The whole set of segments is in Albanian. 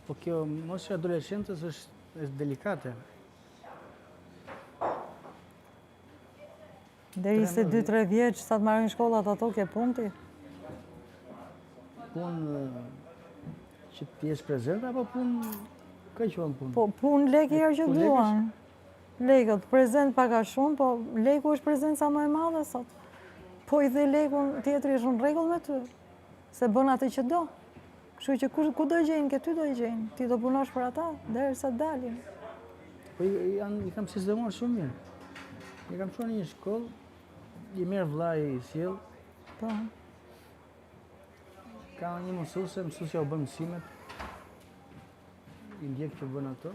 Po kjo mos e adoleshentës është delikate. Deri se 2-3 vjeç, sa të marrin shkollat ato, ke punë ti? Punë që ti jesh prezent, apo punë, ka qënë punë? Po punë lek herë që duan. Lekët, prezent paka shumë, po leku është prezenca më e madhe sot. Po i dhe lekun tjetëri është në rregull me ty, se bën atë që do. Kështu që ku do gjejnë, ke ty do gjejnë. Ti do punosh për ata, derisa të dalin. Po i kam sistemuar shumë mirë. I kam shkuar në një shkollë, i merr vllai i sjell. Po. Ka një mësuesja u bën mësimet. I ndjek që bën ato.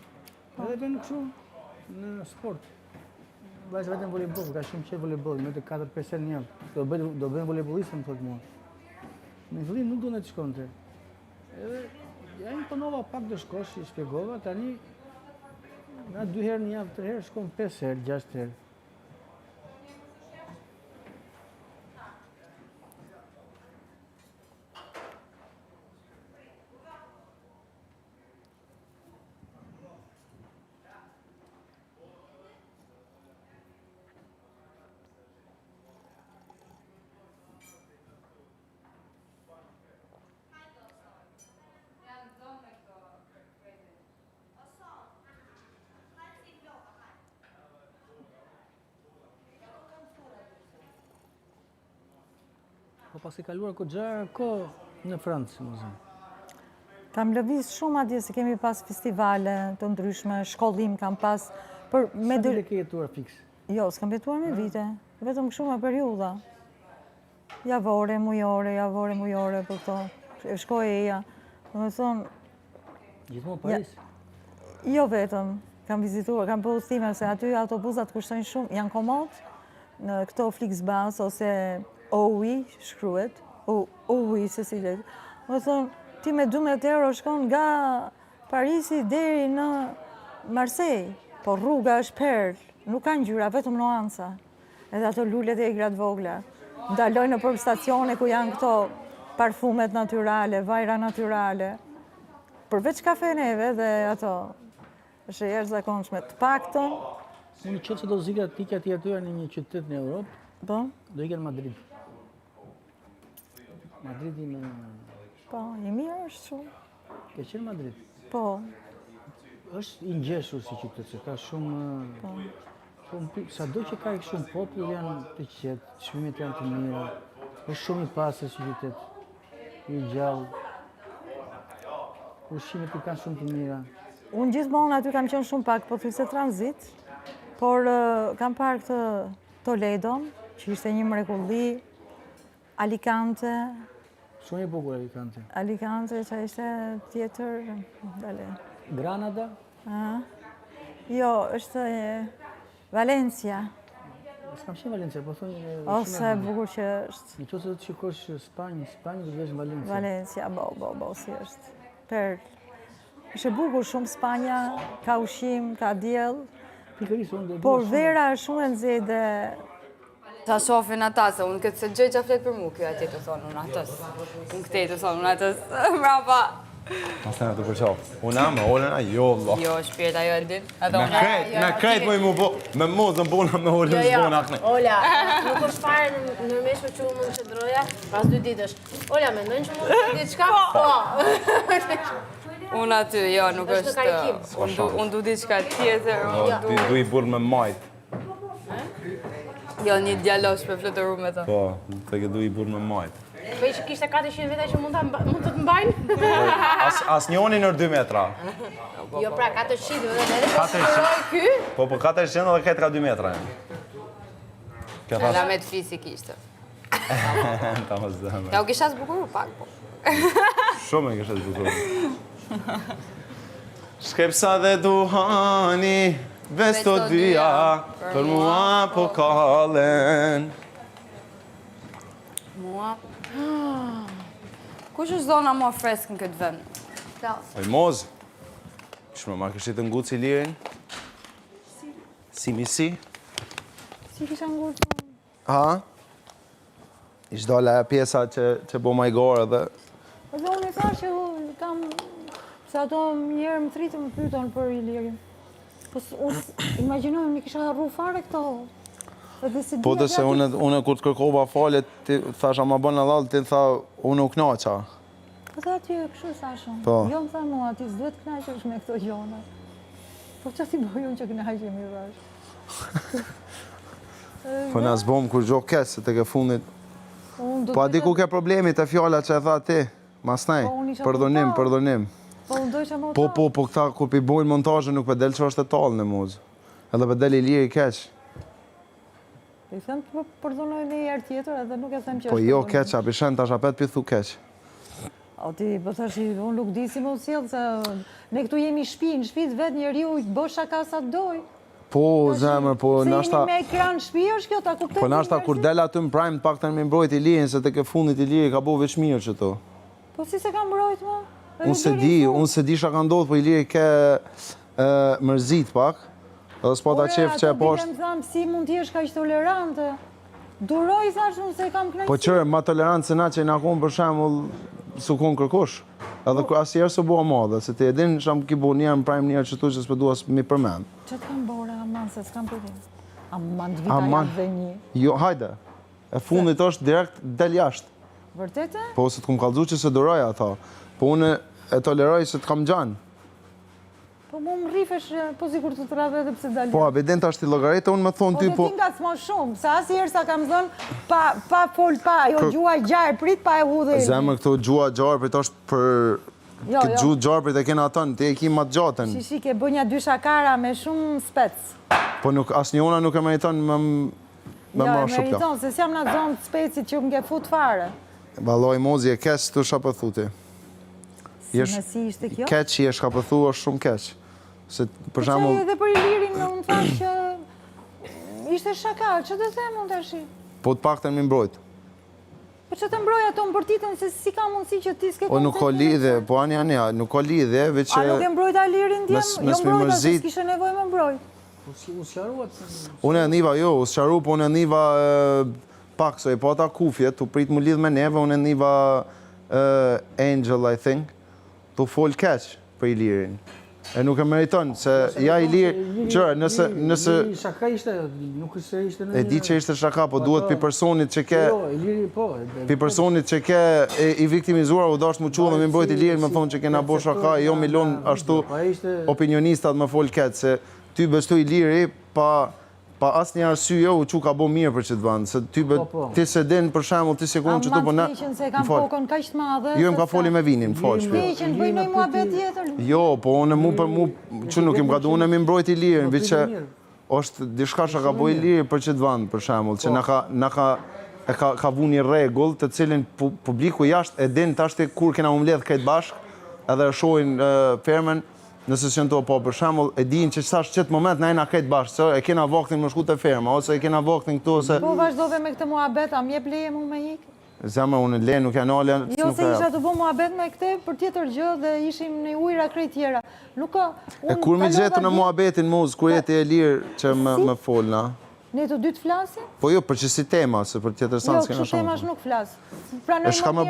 Edhe vjen kështu në sport. Vajza vetëm volejboll, ka shumë qejf volejboll, më të 4-5 herë në javë. Do bëjmë volejbollist, më thotë mua. Në fillim nuk duhet të shkonte. Edhe ja imponova pak të shkosh, i shpjegova, tani na 2 herë në javë, 3 herë, shkon 5 herë, 6 herë. Po pas ke kaluar kohë në Francë, më zënë. Kam lëviz shumë atje se kemi pas festivale të ndryshme, shkollim kam pas. Sa vite ke jetuar fiks? Jo, s'kam jetuar me vite, vetëm kështu me periudha. Javore, mujore, për këto. Shkoj eja. Do me thonë... Gjithmonë Paris? Jo vetëm, kam vizituar, kam për udhëtime, se aty autobusat kushtojnë shumë, janë komod, në këto Flixbus ose OUI shkruhet, OUI se si letë. Më thonë, ti me 12 euro shkon nga Parisi deri në Marseille, po rruga është perl, nuk ka ngjyra, vetëm nuanca. Edhe ato lullet e igrat vogla. Ndalojnë në për stacione ku janë këto parfumet natyrale, vajra natyrale. Përveç kafeneve dhe ato, është e jashtëzakonshme. Të paktën... Unë qëtë se do zikja ti ka jetuar në një qytet në Europë, do ikja në Madrid. Madridi me... Po, i mirë është shumë. Ke qenë Madrid? Po. është i ngjeshur si qytet, se ka shumë... Sa do që ka shumë popull janë të qetë, çmimet janë të mira, është shumë i pastër si qytet, i gjallë, ushqimet i kanë shumë të mira. Unë gjithmonë aty kam qenë shumë pak, po thjesht tranzit, por kam parë këtë Toledon, që ishte një mrekulli, Alicante. Shumë e bukur Alicante. Alicante, që ishte tjetër, dale. Granada? Jo, është Valencia. S'kam qenë Valencia, po thonë... Ose bukur që është. Në qoftë se do të shikosh Spanjë do vesh në Valencia. Valencia, bo, si është. Perl. Është bukur shumë Spanja, ka ushqim, ka diell. Por vera është shumë e nxehtë. Ta shofin ata, se unë këtë se gjëj që fletë për mu, kjo atje të thonë unë atës. Unë këtej të thonë unë atës. Mrapa. Asë në të përqofë. Unë amë, Olena, jo, Allah. Jo, shpirt ajo Eldin. Me krejt më i mu bo, me mu të mbona me Olena zbona akne. Ola, nuk është farë nërmeshme që unë mund të qëndroja, pas 2 ditësh. Ola, me ndojnë që mund të ditë qka? Po. Unë aty, jo, nuk është... Unë du ditë qka tjetër. Du i burë me majtë. Jo, një djalosh për flëtëru me të. Po, të ke du i burë me majtë. Po ishë kishte 400 vete që mund të të mbajnë? As njoni nër 2 metra. Jo, pra 400 vete, edhe po shkëroj ky? Po, 400 dhe këtë ka 2 metra. Edhe me të fisik ishte. Ta më zëmë. Ja, u kisha zbukuru pak, po. Shumë e kisha zbukuru. Shkepsa dhe duhani, vesto dyja, për mua po kallen. Mua? Kush është zona më freskë në këtë vend? Oj, mozë. Shme ma kështi të ngutë si lirin? Si misi? Si kisha ngutë? Ha? Ishtë dole pjesa që bo ma i gore dhe... Dhe unë i thash që kam Se ato njerë më thritë më pyton për Ilirin. Po imagjinojmë, mi kisha harru fare këto. Po dhe se une kur të kërkova falet, ti thasha ma bën në dhalë, ti tha unë u knaqa. Po dhe aty e kështu sashon. Po. Jo më tha mua, ti s'duhet knaqesh me këto gjona. Po që ti bëjun që knaqem i vash. Po na zbom kur gjo keq, se të ke fundit. Po a di ku ke problemi të fjalla që e tha ti? Masnej, përdonim. Po unë dojqa montaj. Po këta kur pi bojnë montajë nuk për del që është e talë në muzë. Edhe për del i lirë i keq. I them të përdonoj në i arë tjetër edhe nuk e them që është Po jo keq, a pishen tash apet pithu keq. O ti, po thash, unë nuk di si më sjellë, se ne këtu jemi në shtëpi vetë njeriu i bë shaka sa të doj. Po, zemër, po nashta... Se jemi me ekran shtëpi është kjo, ta kuptoj. Po nashta kur del aty në prime pak të në mbrojt i lirin, se të ke fundit i liri ka bo veç mirë që to. Po si se ka mbrojt, ma? Unë se di shka ka ndodhë, po i liri ke mërzit pak, edhe s'po ta qef që e poshtë. Ore, ato thamë, si mund t'jesh ka ishtë tolerante? Duroj, thash, unë se kam knajsi. Po qërë, ma tolerantë se na që i nakon për shemull su kon kërkush. Edhe asjerë se bua madhe, se ti edin sham ki bu njerë në prime njerë që tu që s'pëdua mi përmend. Që t'kam bore, aman, se s'kam përdim. Aman, të vita janë dhe një. Jo, hajde. E fundit është direkt del jashtë. Vërtete? Po, se t'kum kalzu që se duroj ata. Po, une e toleroj se t'kam gjanë. Po, mu më rrifesh, po si kur të të rave edhe pse dalja. Po, evident është i logaritë, unë me thonë ty, Po, dhe ti nga s'ma shumë, se asjerë sa kam zënë, pa fol pa, jo gjua gjarë prit, pa e hudhe i. Zemër këtu gjua gjarë prit është për... Këtë gjuhë gjarë prit e kena atën, ti e ki ma të gjatën. Shishi, ke bënja dy shakara me shumë spec. Po, asë njona nuk e meriton me marrë shupja. Jo, e meriton, se s'jam në zonë të specit që më ke fut fare. Valoj mozi e keq të shapëthu ti. Si nësi ishte kjo? Keq që i e shkapëthu është shumë keq. Se, për që edhe për Ilirin në unë thash që ishte shaka, që të them unë të shi? Po të pak të në mbrojt. Po që të mbroj ato më përtitën, se si ka mundësi që ti s'ke koncept. O nuk ka lidhe, po anja, nuk ka lidhe, veç që... A nuk e mbrojt Ilirin djem? Jo mbrojt, a se s'kishe nevoj me mbrojt. Unë e niva, jo, u sqaru, po unë e niva pak, so i po ata kufjet, tu prit mu lidh me neve, unë e niva Angel, I think, tu fol keq për Ilirin. E nuk e meriton, se ja Iliri, qërë, nëse... Shaka ishte, nuk ishte në... E di që ishte shaka, po duhet për personit që ke... Jo, Iliri, po... Për personit që ke i viktimizuar, u dasht mu quë dhe me mbrojt Ilirin, me thonë që kena bo shaka, jo milon ashtu opinionistat me fol keq, se ty bestu Iliri, pa asë një arsye u që ka bo mirë për që të bandë, se ti se din për shemull, ti se konë që tu përna... A ma të se kam kokon ka ishtë madhe... Jo, më ka foli me vinin, më falë shpjo. Të bëjnë i mua bet tjetër... Jo, po unë mu për mu, që nuk im ka du, unë e mi mbrojt Ilirin, vi që është dishka që ka bo Iliri për që të bandë, për shemull, që na ka vu një regull të cilin publiku jashtë e din të ashtë kur kena umledh këtë bashkë, edhe shojnë fermen, nëse që në to, po, për shemull, e din që qëtash qëtë moment na e na këtë bashkë, se e kena vaktin më shku të ferma, ose e kena vaktin këtu, se... Po vazhdove me këtë muhabet, a mjep leje mu me ikë? Zemër, unë le, nuk janë ale, nuk e... Jo, se isha të bo muhabet me këte për tjetër gjë dhe ishim në ujra krejt tjera. Nuk ka... E kur mi gjetu në muhabetin muz, kur jeti e lirë që me folna? Ne të dy të flasim? Po jo, për që si tema, se për tjetër sanë s'kena shumë. Jo, kështë temash nuk flasë. Pranoj më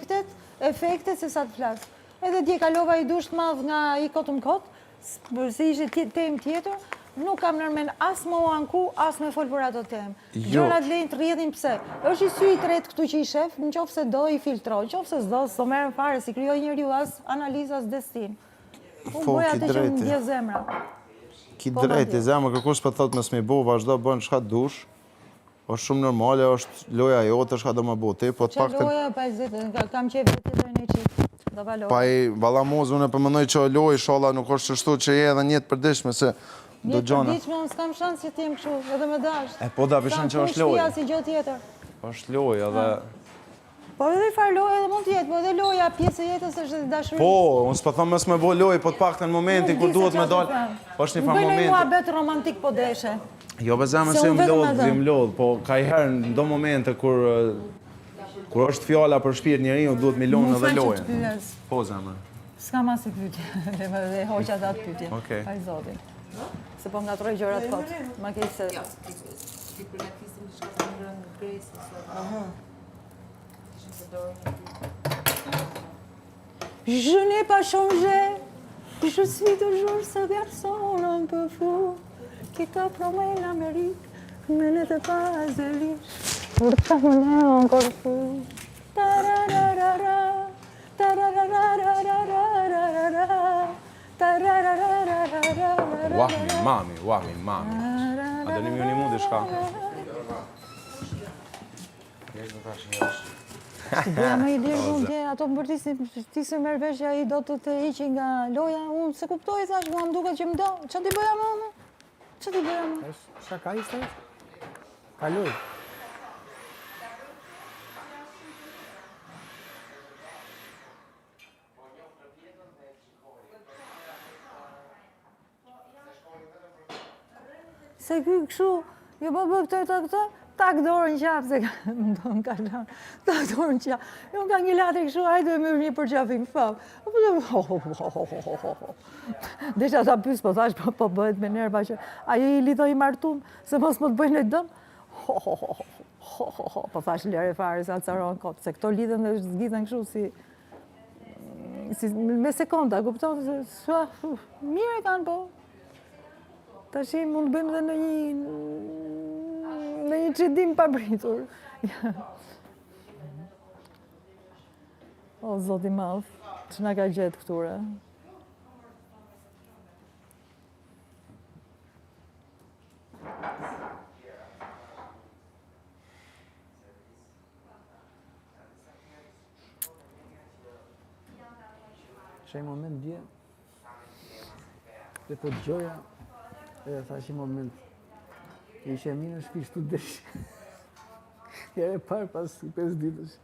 tjerë efektet se sa të flasë. Edhe dje kalova i dusht madh nga i kotë më kotë, se ishte temë tjetër, nuk kam nërmen as më u anku, as me folë për ato temë. Gjërat lejnë të rjedhin pse. Është i sy i tret këtu që i shef, në qofë se do i filtroj, në qofë se s'do, s'do merën fare, si kryoj njëri u as analizë, as destin. Unë bëj atë që më ndje zemra. Ki drejti, zemra, kërkush për thot me s'mi bo, vazhdo bën shka dush, është shumë normale, është loja jote, shka do më bo ti, po të pak të... Që loja, pa i zetë, kam qef dhe tjetër në qitë. Pa i valamoz, unë e përmënoj që o loj, shala nuk është qështu që je edhe njëtë përdishme, se do gjona. Njëtë përdishme, unë s'kam shansë që t'jem këshu, edhe me dasht. E po da pishen që është loj. S'kam si gjë tjetër. është loj, edhe... Po edhe i farë loj edhe mund t'jetë, po edhe loja pjesë e jetës është edhe dashurisë. Po, unë s'pa thëmë mësë me bo loj, po t'pak të në momentin kur duhet me dollë, është një farë momenti. Më bëjnë mua betë romantik po deshe. Jo, be zemë se më lodhë, po ka i herë në do momente kur është fjalla për shpirt njeri, unë duhet milonë edhe lojë. Po, zemë. S'ka mas i pytje, dhe hoqa dhe atë pytje. Pa i zotin. Se po nga troj gjërat kotë, ma kejtë se... Je n'ai pas changé. Je suis toujours ce garçon un peu fou qui te promet l'Amérique, mais n'était pas riche. Pour t'amener encore fou. Tarararara, tarararararararara, tarararararararara. Ua, mi mami. A do një mjë një mundi shka? Bëja me i lirë mund dje, ato më bërtisë merë veshja i do të të iqi nga loja, unë se kuptoj, thash, mua më duket që më do, që t'i bëja më unë? Që t'i bëja më? Shaka ishte? Kaloj. Se ky kështu, jo më bë këtë, tak dorën qafë, se më do në kalon, tak dorën qafë. Jo nga një latë kështu, hajde me mërë një për qafim fam. Desha ta pysë, po thash, po bëhet me nerva që ajo i lidhoj i martum, se mos më të bëjnë e dëm. Po thash lere fare, se atë caron kotë, se këto lidhen dhe zgjithen kështu si me sekonda, kupton, se mire kanë po. Tash mund të bëjmë dhe në një çedim pa pritur. O, zoti madh, që na ka gjetë këture. Shë një moment dje, dhe po gjoja, edhe thash një moment, ishe mi në shpi shtu desh. Jere parë pas 5 ditësh.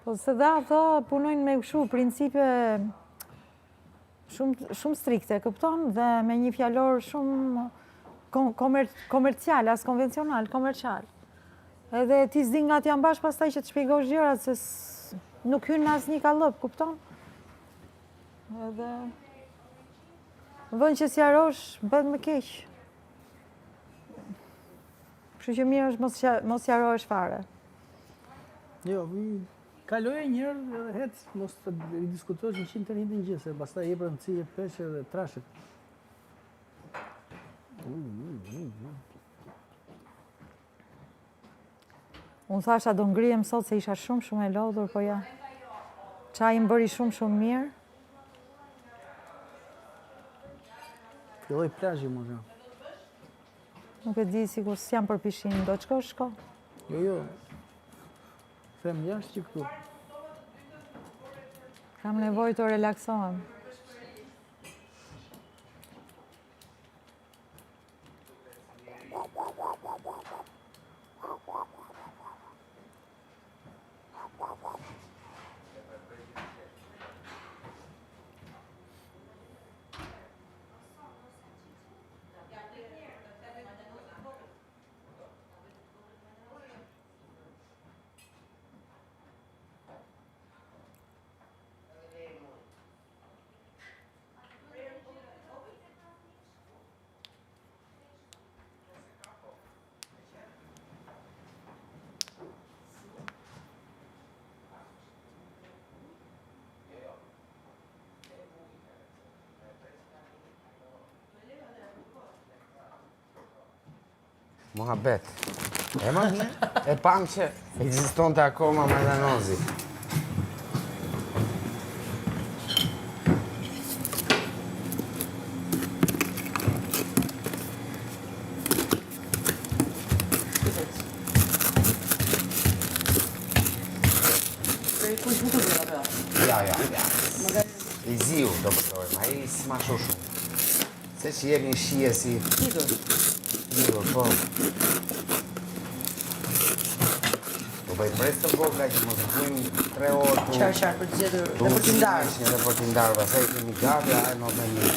Po se da ato punojnë me kështu principe shumë strikte, kupton, dhe me një fjalor shumë komercial, as konvencional, komercial. Edhe ti s'di nga t'jam bash pastaj që të shpjegosh gjërat, se nuk hynë as një kallëp, kupton? Edhe vënë që s'jarosh, bëhet më keq. Kështu që mirë është mos jarohesh fare. Jo, kaloje njërë dhe hecë, mos të diskutosh 100 të një gjë, se pastaj je rëndësi e peshe dhe trashet. Unë thasha do ngrihem sot se isha shumë e lodhur, po ja. Çaji më bëri shumë mirë. Filloj plazhi, më zha. Nuk e di, sikur s'jam për pishin, do të shkosh, shko? Jo. Them jashtë që këtu. Kam nevojë të relaksohem. Muhabet. E ma e pam që ekzistonte akoma majdanozi. Ja. I ziu do përdojmë, a i s'ma shumë. Se që jemi shie si... Idur, po. Po bëjt presë të vogla që mos të bëjmë 3 orë tu... Qarë për të gjetur dhe për t'i ndarë. Dhe për t'i ndarë, pasaj kemi gati, a e më me një.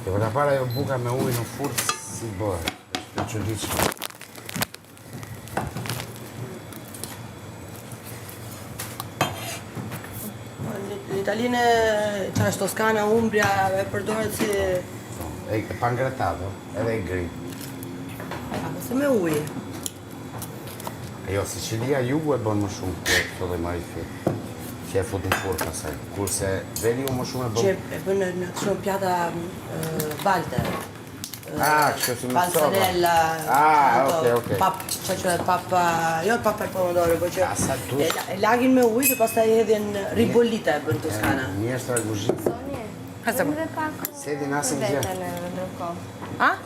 E për ta para jo buka me ujë në furtë si bëhet. çuditshme. Në Italinë, që është Toskana, Umbria, e përdoret si... E pangretato, edhe e gri. Apo se me ujë. Jo, Sicilia ju e bën më shumë këto dhe marifi. Që e futin kur pasaj. Kurse veli ju më shumë e bën... Që e bën në shumë pjata balte. Kështu si më Balzarella. Okej. Që quhet papa... Jo papa al pomodoro, po që... Sa tu... E lagin me ujë, dhe pastaj hedhin ribollita e bën Toskana. Mjeshtra guzhinë. Sedi në asin gjë. A?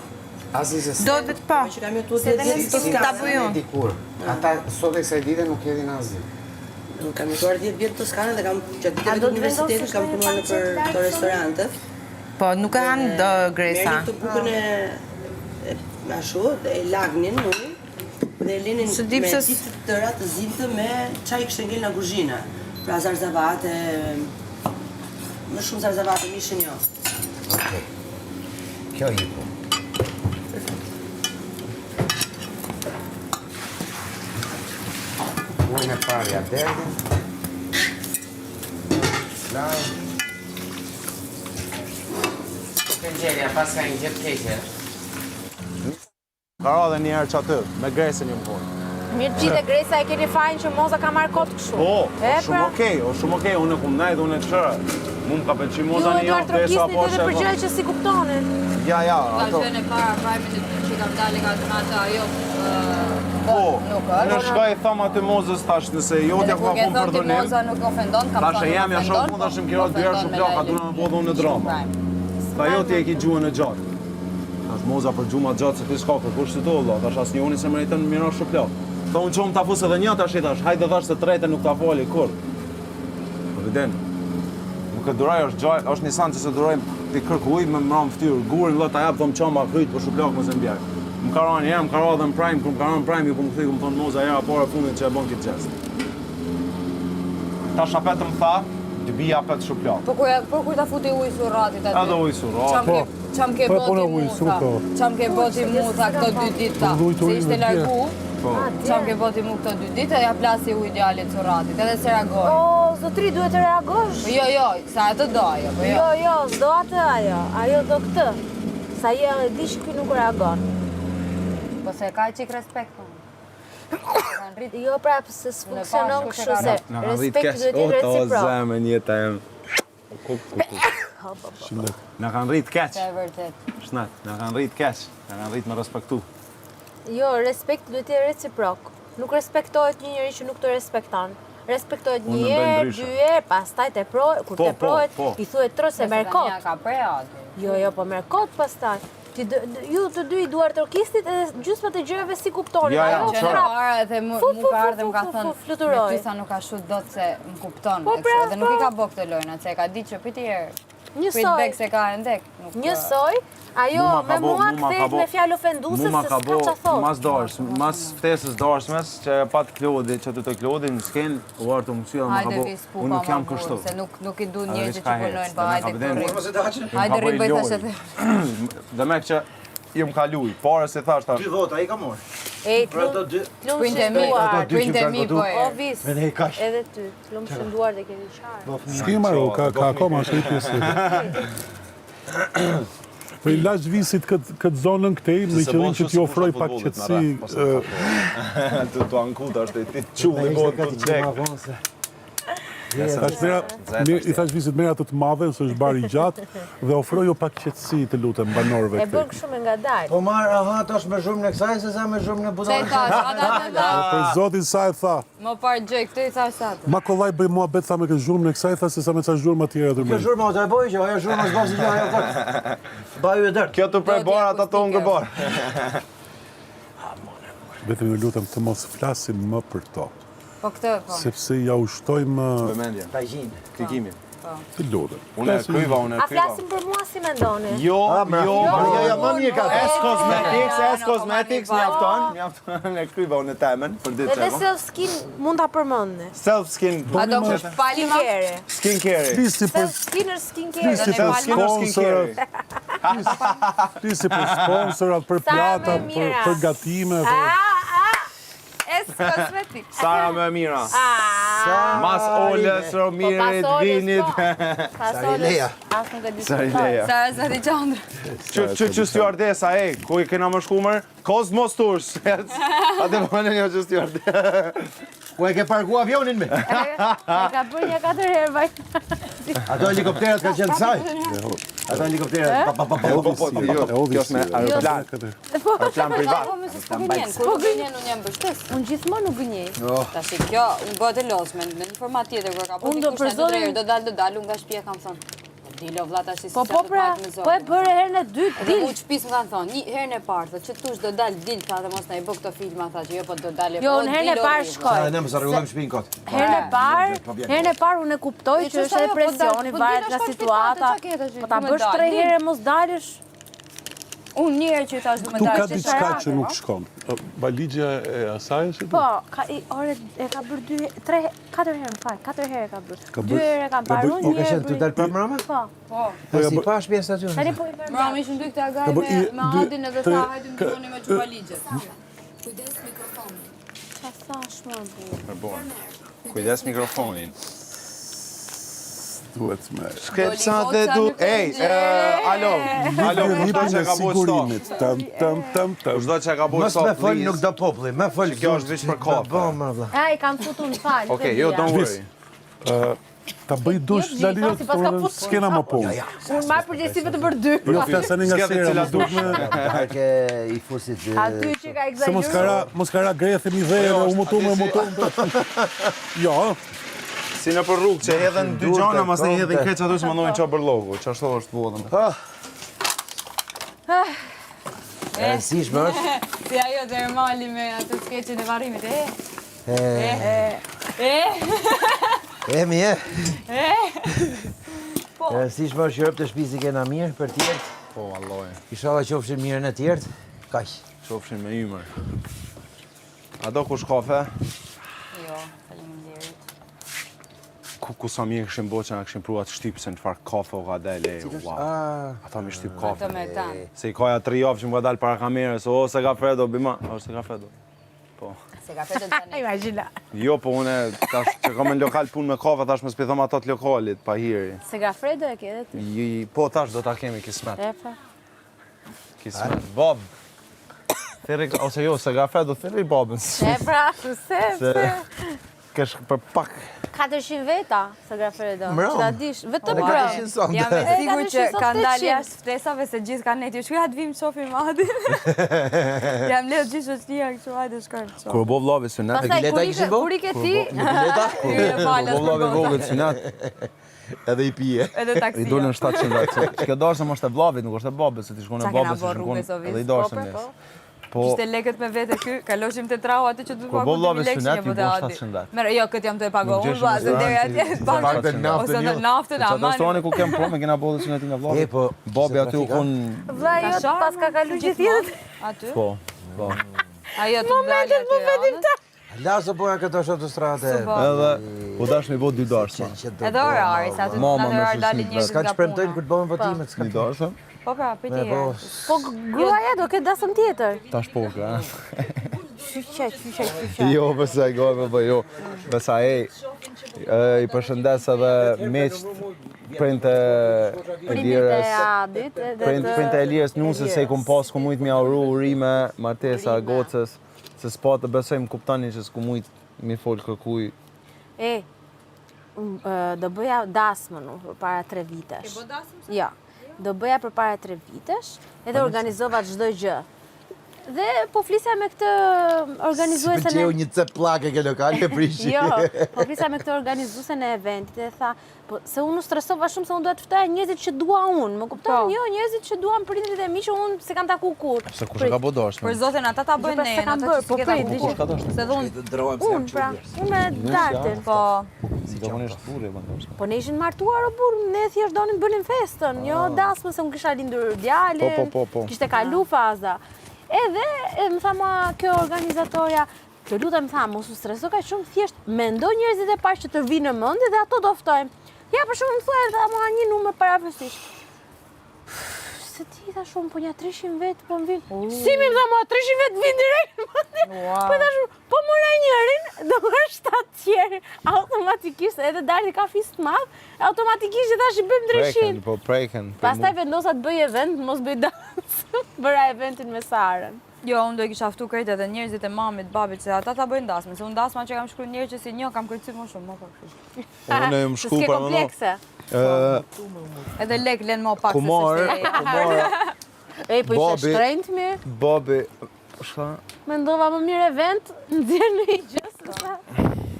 Asin se Do të pa. Që kam jetu 10 vjet Ta bujon. dikur. Ata sot e kësaj dite nuk hedhin asgjë. Unë kam jetuar 10 vjet në Toskana dhe kam gjatë viteve të universitetit kam punuar në për këto restorante. Po, nuk e hanë gresa. Merrni këtë bukën e ashtu, dhe e lagnin në ujë dhe e linin me ditë të tëra të zinte me çaj kishte ngel nga kuzhina. Pra zarzavate, më shumë zarzavate mishin jo. Okej. Kjo iku. Ujë me parja derdin. Slaj. Gjelja, pas ka një gjithë keqe. Ka ra dhe njerë që aty, me gresën një më punë. Mirë gjithë e gresa e keni fajin që moza ka marrë kot kështu. Shumë okej, unë e kum najtë, unë e të shërë. Mu më ka pëlqy moza një javë, Ju desa e po edhe për gjëra që si kuptonin. Ja, ato. Ka qenë e para prajme që kam dalë ka të natë ajo. Po, në shkaj thama të mozës tash, nëse jo t'ja ka punë për donim. Moza nuk ofendon, kam Tash e jam ja shoh punë, tash më kira të bjerë shumë plaka, du në më bodhë unë në drama. Ta jo t'je ki gjuhën e gjatë. Tash moza për gjuma gjatë se ti s'ka kërkush të dolla, tash as një unë se më rejtën në mira shumë plak. Ta unë qomë t'a fusë edhe një tash i tash, hajde dhash të trete nuk t'a fali, kur? Po viden, nuk e duraj është një sanë që se durajmë t'i kërkuj me më ramë ftyrë, gurin lë t'a jabë dhëmë qama kryt për shumë plak më se mbjerë. Më ka ranë më ka ra dhe në prime, kur më ka ranë në prime, ju për më thikë më thonë moza era pare fundit që e bon këtë gjest. Ta shapetë më tha, të bija apet shumë plak. Po kur ta futi ujë surratit aty? Edhe ujë surrat. Qam ke boti muta këto 2 ditë, se ishte largu. Qam ke boti mu këto 2 ditë, ja plasi ujë djalit surratit, edhe se reagoj. O, zotri, duhet të reagosh. Jo, sa atë do ajo, po jo. Jo, s'do atë ajo do këtë. Sa je e di që ky nuk reagon. Po se ka qik respekt, po. Jo, pra, se s'funksionon kështu se respekt duhet jetë reciprok. O, zemë, njëta jem. Në kanë rritë keq. Se e vërtet. Shnet, në kanë rritë keq. Në kanë rritë me respektu. Jo, respekt duhet jetë reciprok. Nuk respektohet një njeri që nuk të respekton. Respektohet një herë, 2 herë, pastaj kur teprohet, i thuhet tro se merr kot. Ka prej aty. Jo, po merr kot pastaj. Ju të dy i duar trokistit edhe gjysma të gjërave si kuptoni. Ajo që në para edhe mu ka ardhe më ka thënë fluturoj. me ty sa nuk ka shut dot se më kupton. Edhe nuk i ka bë këtë lojnë, se e ka ditë që piti herë. Njësoj. Prit bek se ka e ndek. Njësoj, ajo me mua kthehet me fjalë ofenduese se s'ka ç'a thot. Mas darsh, mas ftesës darshmes që pat Klodi, që të Klodi në sken, u artë mësua më ka bo. Unë nuk jam kështu. Se nuk i du njerëzit që punojnë, pa hajde këtu. Hajde rribëj tash atë. Dhe me që jam kaluj, pare se thash tash. 2 vota, i ka morë. E, printe mi, po e. O, vis, edhe ty, lumë shënduar dhe keni qarë. S'ki marru, ka akoma është i pjesë. Po i lash visit këtë zonën këtej, me qëllim që t'ju ofroj pak qetësi. Të ankuta është e ti qullë i botë të dek. I thash visit mera të madhe, nësë është bari gjatë, dhe ofroju pak qetësi të lutem banorëve këtej. E bërë shumë nga dajtë. Po marë, aha, tash me zhurmë në kësaj, se sa me zhurmë në budalë. Për zotin sa e tha. Më parë gjë, këtë i thash atë. Ma kollaj bëj mua betë tha me këtë zhurmë në kësaj, tha se sa me ca zhurmë atjera të Kjo mërë. zhurmë, o të e bojë që, ajo zhurmë është basi që ajo këtë. Baju e dërtë. Kjo të prej barë, ata të unë gëbarë. Vetëm ju lutem të mos flasim më për to. Po këtë, po. Sepse ja ushtojmë... Vëmendja. Tajgjinë. Klikimin. Të lutem. Unë e kryva. A flasim për mua si mendoni? Jo, më mirë ka. S-Cosmetics, mjafton e kryva unë temen për ditë Edhe qema. self-skin mund ta përmendni. Self-skin. Ato kush palima? Skincare. Skincare. Flisi për Self-skin skincare. Flisi për Skincare. sponsorat. Flisi për sponsorat, për plata, për gatime. S-Cosmetics. Sara më e mira. Mas Olës, Romirit, Vinit. Sarileja. As nuk e di. Sarileja. Sara Zati Qandrë. Që stewardesa, ku i kena më shkumër? Cosmos Tours. Atë më një që stewardesa. Ku e ke parku avionin me? E ka bërë një 4 herë vaj. Ato helikopterat ka qenë saj. Ato helikopterat. Kjo është me aeroplan. Aeroplan privat. Kur gënjen unë jam mbështes. Unë gjithmonë nuk gënjej. Tash kjo, unë bëhet e lozme, në një format tjetër, kur ka po dikush në drejër, do dal, unë nga shtëpia kam thonë. Dilo vlla tash si Po e bëre herën e dytë, Dil. dil. Unë shtëpis më kanë thonë, një herën e parë, thotë që tush do dal dil, tha dhe mos na i bë këto filma, tha që jo po do dalë. Jo, në herën e parë shkoj. Ne mos rregullojmë shtëpinë kot. Herën e parë unë e kuptoj që është edhe presioni, varet nga situata. Po ta bësh 3 herë mos dalësh. Unë një herë që thash do më Tu dalë. ka diçka që nuk shkon. Valigja e asaj është? Po, e ka bërë 4 herë, më fal, 4 herë ka bërë. 2 herë e kam parë unë, një herë. Tu dal për mbrëmje? Po. Si pash bie stacion. Tani po i bërë. Mbrëmje ishim dy këta gaj me Adin edhe tha hajde më doni me çuvaligjet. Kujdes mikrofonin. Çfarë thash më bu? Kujdes mikrofonin. Duhet me... Shkepsat dhe du... Ej, alo, kushdo që ka bojë sigurimit. Kushdo që ka bojë Mos me fol nuk do populli, me fol Kjo është veç për kafe. Ai kam futur në fal. Okej, jo, don't worry. Ta bëj dush Lalio, s'kena më punë. Unë marr përgjegjësi vetëm për 2. Jo flasani nga sera, më duhet me... Ke i fusit... Aty që ka Se egzageruar. mos kara grethim i dhejë, u mutum. Jo, Si në për rrugë që hedhen dy gjana, mas ne hedhen keq ato që mëndojnë qa bërlogu. Qa shto është vodën. E rëndësishme është? Si ajo Dermali me atë skeqin e varrimit. Mi e. E rëndësishme është që rëpë të shpisi kena mirë për tjertë. Po, alloje. Inshallah qofshin mirën e tjertë. Kaq. Qofshin me ymër. A do kush kafe? Jo, faleminderit. Ku sa mirë këshim bo që nga këshim prua të shtypë se në farë kafe o ka dele, wow. Ata mi shtypë kafe. Ato me tanë. Se i kaja 3 javë që më ka dalë para kamerës, o, se ka Fredo, bima, o, se ka Fredo. Po. Se ka fetë të tani. Imagjina. Jo, po une, tash që kam në lokal punë me kafe, tash më spithom ato të lokalit, pa hiri. Se Gafredo e ke edhe ti. Po, tash do ta kemi kismet. Efa. Kismet. Bob. Thiri, ose jo, se ka Fredo, thiri Bobën. E pra, se. Kesh për pak. 400 veta, se Gafredo. Mbrëm. Që ta dish, vetëm Ka mbrëm. 100 sonde. Jam e sigur që 400 kanë dalë 800. jashtë ftesave se gjithë kanë neti. Shkuja të vim qofim Adin. Jam lehtë gjithë shoqëria kështu, hajde shkojmë. Kur bo vllavi synet. Pastaj kur i ke ti, Bo vllavi vogël synet. Edhe i pije. Edhe taksia. I dolën 700 lek. Kjo dashëm është e vllavit, nuk është e babës, se ti shkon e Qa kena babës, bo se rrugës shkon o edhe i vizë? dashëm Po, nes. Po, Ishte lekët me vete ky, kaloshim të trau aty që du Kur pagu bo të vllavi lekë që synet, një i bëte bo Adi. 700 lek. Merë, jo, këtë jam të e pagu, Nuk unë gjesh bazë, në deri atje, Fakte naftën ose jo. në naftën, Qatë aman. restorani ku kem po, me kena bo dhe synetin nga vllavi. Po, Babi aty u kon... vlla jot pas ka kalu gjithë jetën. Aty? Po, po. Ajo të dalë aty, Laso poja këto autostrade. Edhe, u dash me bo 2 dashma. edhe orari, sa aty Mama në me orar dalin shësit, njerëzit Ska nga që premtojnë puna. kur të bëhen votimet. Ska 2 dashma, Po pra, për Me tjerë. bo... Po gruaja do ketë dasëm tjetër. tash po ka. Qyqe. Jo, përse e gojme, po jo. Besa i përshëndes edhe meqt printe Elirës. Adit. Printe Elirës nusës se i kum pas ku mujt mi auru urime, martesa, gocës. Se s'pa të besojmë kuptani që s'ku mujt mi fol kërkuj. Do bëja dasmën unë për para 3 vitesh. Ke bë dasmën? Jo. Do bëja për para 3 vitesh, edhe organizova çdo gjë. Dhe po flisja me këtë organizuesen Pëlqeu një cep pllake ke lokale prishi. Jo, po flisja me këtë organizuesen e eventit dhe tha, po se unë u stresova shumë se unë duhet të ftoja njerëzit që dua unë. Më kupton? Jo, njerëzit që duan prindrit e mi që unë se kam taku kur. Se kush e ka bo dashme? Për zotin, ata ta bëjnë se ne, kam ata bërë, që po s'ke ta prit, kukur. diqe. Se dhe unë, Unë pra, unë me dartin. po, Zakonisht burri më ndoshta. Po ne ishin martuar o burr, ne thjesht donin bënin festën, jo dasmë se unë kisha lindur djalin. Po. Kishte kalu faza. Edhe më tha ma kjo organizatorja, të lutem tha, mos u streso kaq shumë, thjesht mendo njerëzit e parë që të vinë në mendje dhe ato do ftojmë. Ja për shkakun thuaj tha ma një numër parafestish. Se ti tha shumë, po nja 300 vetë po më vinë. Si mi më tha ma 300 vetë vinë direkt në mendje. Po tha shumë, po mora njërin, do është 7 tjerë. Automatikisht edhe dalë ka fist madh, automatikisht që thash i bëjmë 300. Preken. Pastaj vendosa të bëj event, mos bëj dancë. Bëra eventin me Sarën. Jo, unë do i kisha ftu krejt edhe njerëzit e mamit, babit, se ata ta bëjnë dasme, se unë dasma që kam shkruar njerëz që si një kam kërcyer më shumë, më pak. Unë jam shku S'ke për komplekse. Edhe lek len më pak kumar. Ej, po ishte shtrenjtë mi. Babi, çfarë? Mendova më mirë event, nxjerr në një gjë.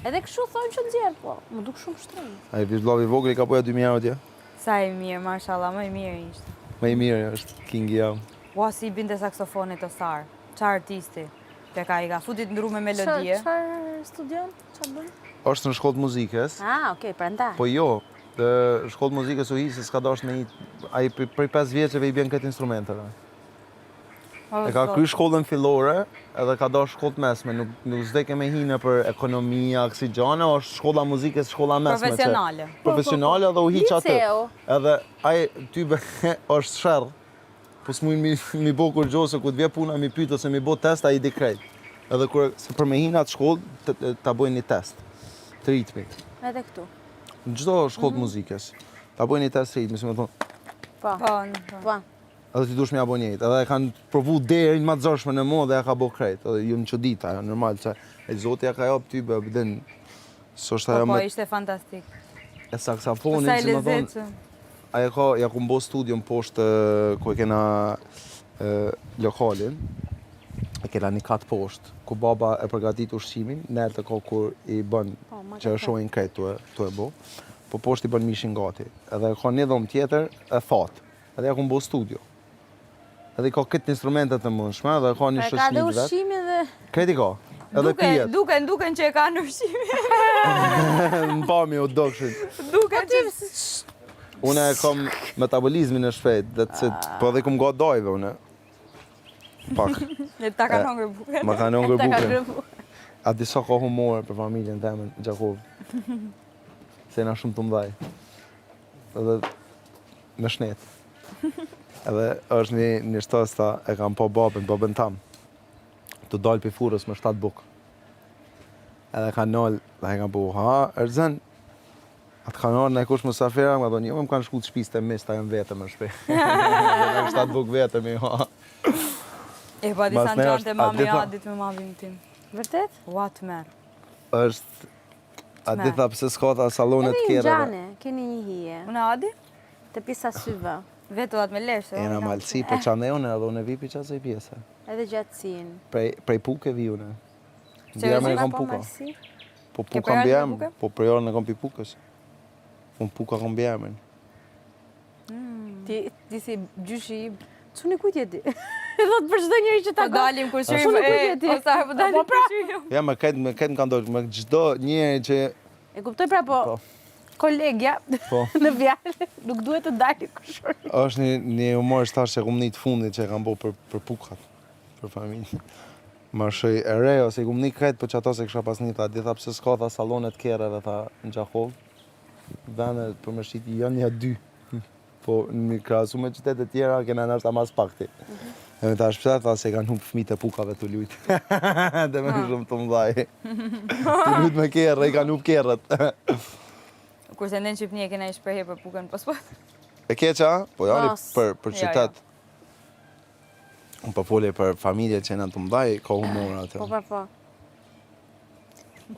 Edhe kështu thonë që nxjerr, po, më duk shumë shtrenjtë. Ai vizllavi i vogël i ka poja 2000 euro atje. Sa i mirë, mashallah, më i mirë ishte. Më i mirë është kingi jam. Ua, si i binte saksofonit o Sar, qa artisti. Te ka i ka futit ndru me melodie. Çfarë studion? Çfarë bën? Është në shkollë muzikës. Ah, okay, prandaj. Po jo, të shkollë muzikës u hi se s'ka dash me ai prej 5 vjeçeve i bën këtë instrumenteve. E ka kry shkollën fillore, edhe ka dash shkollë mesme, nuk s'deke me hinë për ekonomia, kësi gjana, është shkolla muzikës, shkolla mesme. Profesionale. Profesionale edhe u hiq atë. Liceu. Edhe ai tybe është sherr. Po s'mujnë mi bo kur gjo se ku t'vje puna mi pytë ose mi bo test, a i di krejt. Edhe kur se për me hinë atë shkollë, ta bojnë një test të ritmit. Edhe këtu. Në gjdo shkollë muzikës. Ta bojnë një test të ritmit, si me thonë. Po. Edhe ti dush me ja bo njëjtë. Edhe e kanë provu derin ma të zërshme në mo dhe ja ka bo krejt. Edhe ju në qodita, normal, që e zoti ja ka jop ty be, bëdin. Po, ishte fantastik. E saksafonin, si me thonë. Aja ka, ja ku mbo studion poshtë ku e kena lokalin, e kena një katë poshtë, ku baba e përgatit ushqimin, nërë të ka kur i bën që e shojnë krejt të e bo, po poshtë i bën mishin gati. Edhe ka një dhomë tjetër e thatë, edhe ja ku mbo studio. Edhe i ka këtë instrumentet të mundshme, edhe ka një shëshnit vetë. Ka dhe ushqimin dhe... Krejt i ka, edhe pijet. Duken që e ka në ushqimin. Në pami u dokshin. Duken që... Unë e kom metabolizmin e shpejt, po edhe kom ga dajve unë. Pak. Ne ta kanë hongër buken. Ma kanë hongër buken. A disa ka humore për familjen temen, Gjakov. Se na shumë të mdhaj. Edhe me shnet. Edhe është një shtasta e kam po babën tam. Të dalë për furës me 7 buk. Edhe ka nalë, dhe e kam po, Erzen, atë kanë orë në e kush mësafera, më thonë, jo më kanë shku të shpis të mis, ta jam vetëm në shpe. Dhe në 7 buk vetëm i E pa disa në gjante mami Adit me mamin tim. Vërtet? Ua të merë. është, a ditha pëse s'ka ta salonet Edhe kjera. ju gjane, keni një hije. Unë Adi? Të pisa syve. Vetë atë me leshtë. E në malësi, për qanë e une, edhe une vi për qasë i pjesë. Edhe gjatësin. Prej puke vi une. Që Bjerë me vëzhona kom Po puka. marsi? Po Ke puka përjarë në mbjerë, puke? po për jarë në kom pi pukës. Unë puka kom bjerë. Ti si gjyshi i... Çuni kujt je ti? E thot për çdo njeri që ta Po dalim kur Çuni shrim kujt je ti? o sa po dalim kur shrim. Ja, me këtë më kanë dorë, me çdo njeri që E kuptoj pra po kolegja Po. në fjalë nuk duhet të dalë kushor. është një humor shtash që kom një të fundit që e kam bo për pukat, për familje. Ma shëj e re, ose i kom një kretë për që ato se kësha pas një, tha, di tha pëse s'ka, tha, salonet kjera dhe tha në Gjakov, vene për më shqiti janë një 2. Po në krasu me qytetet tjera, kena në është mas pakti. E me ta shpështet, tha se kanë humpë fëmijët e pukave të lujtë. Dhe me shumë të mdhaj. Të lujtë me kjerë, i kanë humpë kjerët. Kurse në Shqipni e kena i shprehje për pukën po s'pat. E keqa, po jani për Jo, qytet. Unë po folje për familje që janë të mdhaj, ka humor atë. Po.